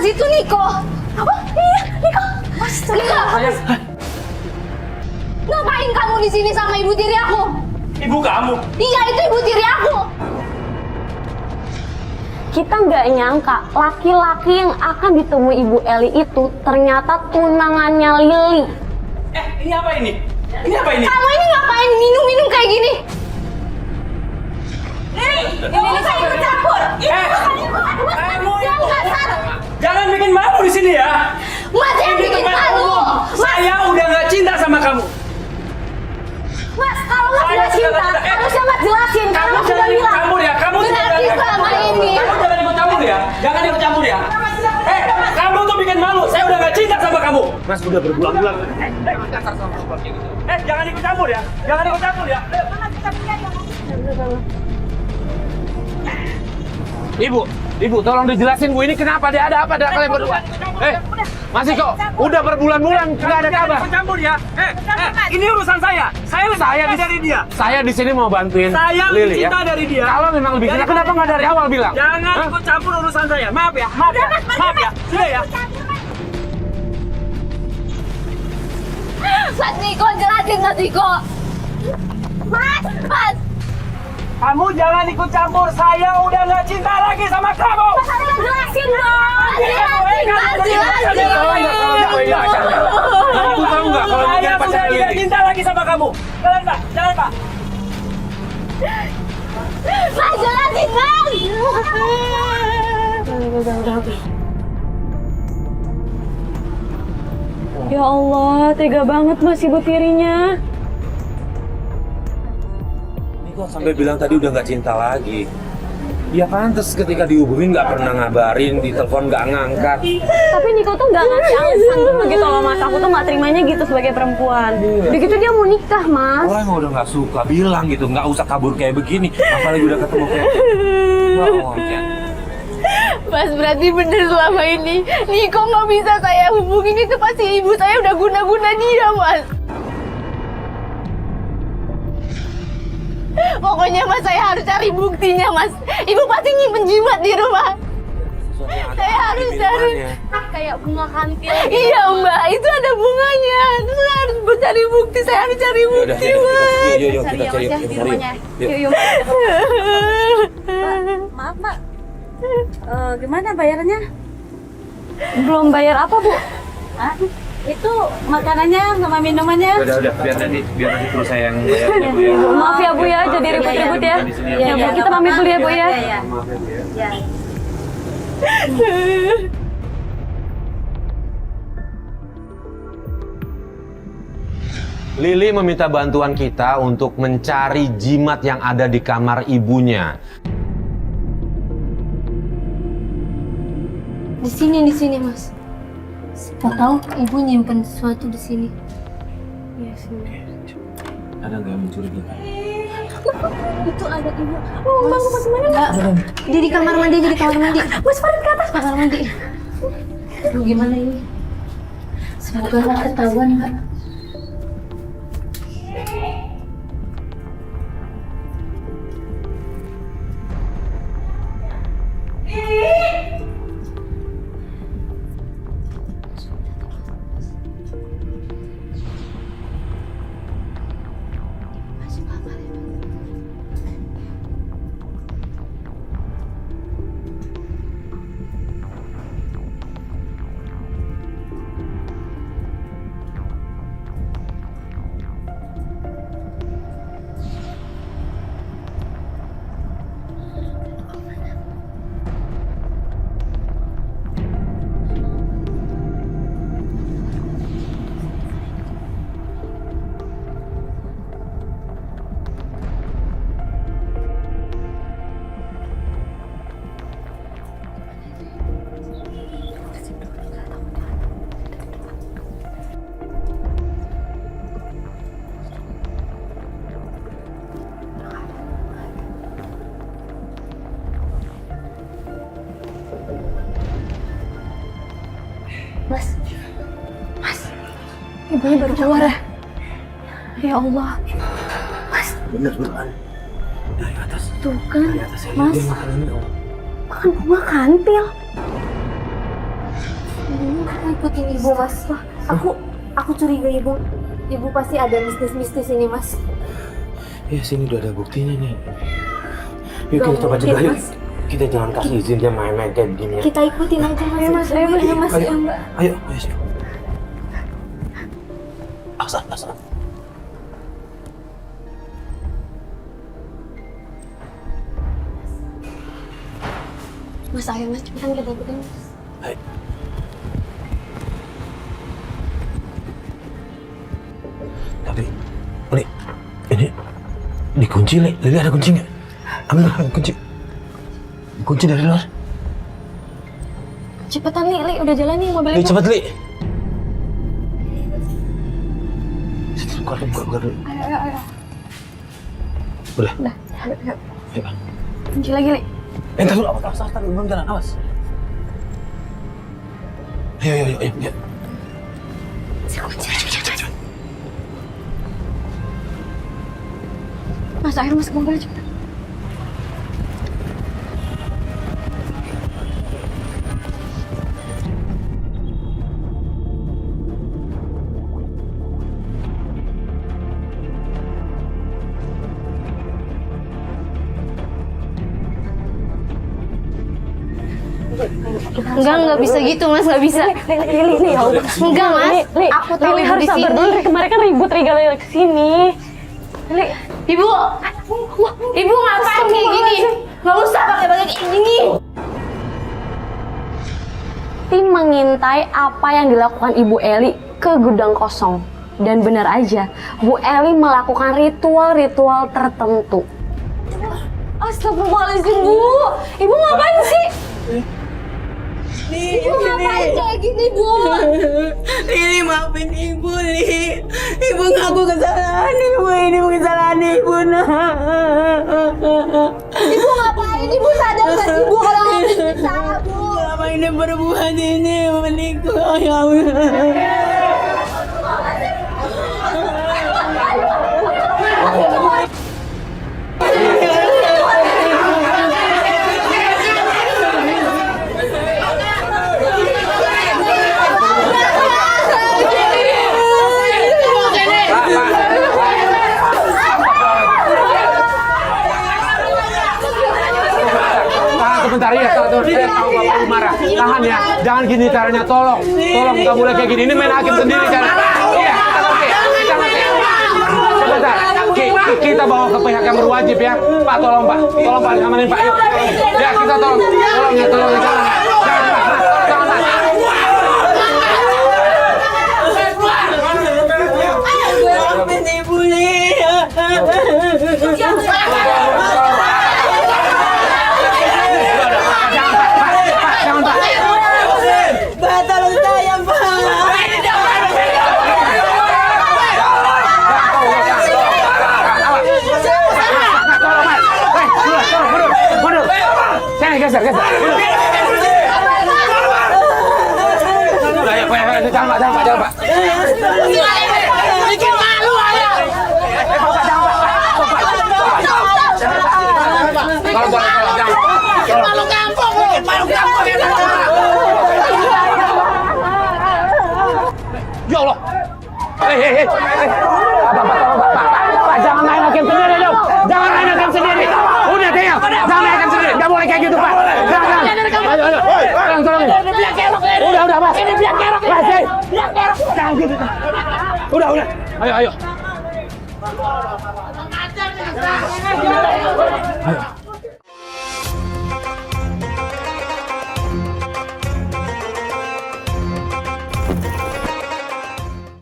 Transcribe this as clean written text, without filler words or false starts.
Mas, itu Niko. Apa? Iya, Niko. Mas, Niko. Ngapain kamu di sini sama ibu tiri aku? Ibu kamu? Iya, itu ibu tiri aku. Kita nggak nyangka laki-laki yang akan ditemui Ibu Eli itu ternyata tunangannya Lili. Ini apa ini? Ini apa ini? Kamu ini ngapain minum-minum kayak gini? Ini saya ikut campur. Kamu Jangan, jangan bikin malu di sini ya. Mas, yang Ini bikin tempat malu. umum. Saya udah nggak cinta sama kamu. Mas, kalau Mas Saya nggak sudah cinta, nggak cinta. harusnya Mas jelasin. Kamu Kamu sudah jangan ikut bilang. campur ya. Kamu Berarti selama ini. Kamu jangan ikut campur ya. Jangan ikut campur ya. Kamu tuh bikin malu. Saya udah nggak cinta sama kamu. Mas udah berbulan-bulan. Jangan ikut campur ya. Jangan ikut campur ya. Ibu, tolong dijelasin Bu, ini kenapa dia ada apa kalian berdua? Masih kok, udah berbulan-bulan nggak ada kabar. Ikut campur ya. Ini urusan saya. Saya lebih dari dia. Saya di sini mau bantuin Saya lebih Lili ya. cinta dari dia. Kalau memang lebih cinta, kenapa nggak dari awal bilang? Jangan ikut campur urusan saya. Maaf ya. Maaf ya. Sudah ya. Mas Niko, jelasin Mas Niko. Mas. Kamu jangan ikut campur. Saya udah nggak cinta lagi sama kamu. Jelasin dong. Jelasin. Ibu tahu nggak kalau Saya dia sudah pacaran tidak Lili? cinta lagi sama kamu. Jalan Pak. Mas, jelasin Mas. Ya Allah, tega banget Mas ibu tirinya. Kok sampai bilang tadi udah nggak cinta lagi. Ya pantes ketika dihubungin nggak pernah ngabarin, di telepon nggak ngangkat. Tapi Niko tuh nggak ngasih alasan tuh begitu loh Mas. Aku tuh nggak terimanya gitu sebagai perempuan. Begitu dia mau nikah Mas. Orang yang udah nggak suka bilang gitu, nggak usah kabur kayak begini. Apalagi udah ketemu kayak. Bohong kan? Mas, berarti bener selama ini Niko nggak bisa saya hubungin, itu pasti ibu saya udah guna-guna dia, Mas. Pokoknya Mas, saya harus cari buktinya, Mas. Ibu pasti nyimpen jimat di rumah. Saya harus cari kayak bunga kantil. Iya Mbak, itu ada bunganya. Terus saya harus mencari bukti. Saya harus cari bukti, Mas. Yuk, kita cari rumahnya. Yuk. Maaf Mbak, gimana bayarannya? Belum bayar apa Bu? Hah? Itu makanannya sama minumannya. Udah, biar nanti terus saya yang bayar ya, Bu ya. Maaf ya Bu ya, jadi ribut-ribut ya. Ya Bu, kita pamit dulu ya Bu ya. Maaf ya, Bu ya. Ya. Lili meminta bantuan kita untuk mencari jimat yang ada di kamar ibunya. Di sini, Mas. Siapa tahu ibu nyimpen sesuatu di sini. Iya sih. Ada nggak yang mencurigakan? Itu ada ibu. Oh, Bang, Mas mana? Enggak. Dia di kamar mandi, Mas, Farid ke atas. Kamar mandi. Aduh, gimana ini? Semoga nggak ketahuan, Mbak. Mas, ibunya baru keluar ya? Ya Allah, Mas. Bener, dari atas. Tuh kan, Dari atas ya. Mas. Dia makan ini, Om. Makan bunga kantil. ikutin ibu mas. Aku curiga ibu pasti ada mistis ini mas. Ya sini udah ada buktinya nih. Yuk Gak kita coba mungkin, cegah yuk. Mas. Kita jangan kasih izin dia main-main kayak begini ya. Kita ikutin aja mas. Ayo mas. Ayo, Ya, Mbak. ayo, ayo. Asal. Mas ayo mas, cepetan kita ikutin mas. Ayo. Tapi, ini dikunci, Li. Lili ada kunci nggak? Ambil kunci. Kunci dari luar. Cepetan Li, udah jalan nih mobilnya. Li, cepet, Li. Keluar dulu. Ayo. Udah. Ayo. Ayo. Kunci lagi Li. Entar dulu, awas, belum jalan, awas. Ayo. Cepet. Mas ayo mas ke mobil cepet. Enggak bisa gitu mas, nggak bisa. Li, ya udah. Enggak mas, Li, aku tahu Li, ibu harus di sabar sini. dulu. Kemarin kan ribut Rigala kesini. Li, Ibu ngapain kayak gini? Nggak usah pakai kayak gini. tim mengintai apa yang dilakukan Ibu Eli ke gudang kosong. Dan benar aja, Bu Eli melakukan ritual-ritual tertentu. Astagfirullahaladzim bu, ibu ngapain sih? Ibu ngapain kayak gini bu? Lili maafin ibu, Li. Ibu ngaku kesalahan ibu, ini kesalahan ibu, nah. Ibu ngapain? Ibu sadar nggak sih bu kalau ngapain salah bu? Kenapa ini berbuat ini, menikah, ya Allah. Sebentar ya, tahu Bapak marah. Tahan ya, jangan gini caranya, tolong nggak boleh kayak gini. Ini main hakim sendiri cara. Iya, kita ngerti. Sebentar, kita bawa ke pihak yang berwajib ya. Pak, tolong Pak, amanin Pak. Yuk. Ya kita tolong ya, jangan Pak. Maafin ibu, Li. Pak, tolong saya, Pak. Mundur. Saya geser. Udah ya, jangan Pak. Bikin malu aja. Bikin malu kampung lu. Ya Allah. Hei. Pak, jangan main hakim sendiri dong. Jangan main hakim sendiri. Udah tinggal. Jangan main hakim sendiri. Enggak boleh kayak gitu, Pak. Jangan. Ayo. Tolong. Udah, Mas. Ini biang kerok. Mas, jangan gitu. Udah. Ayo. Ayo.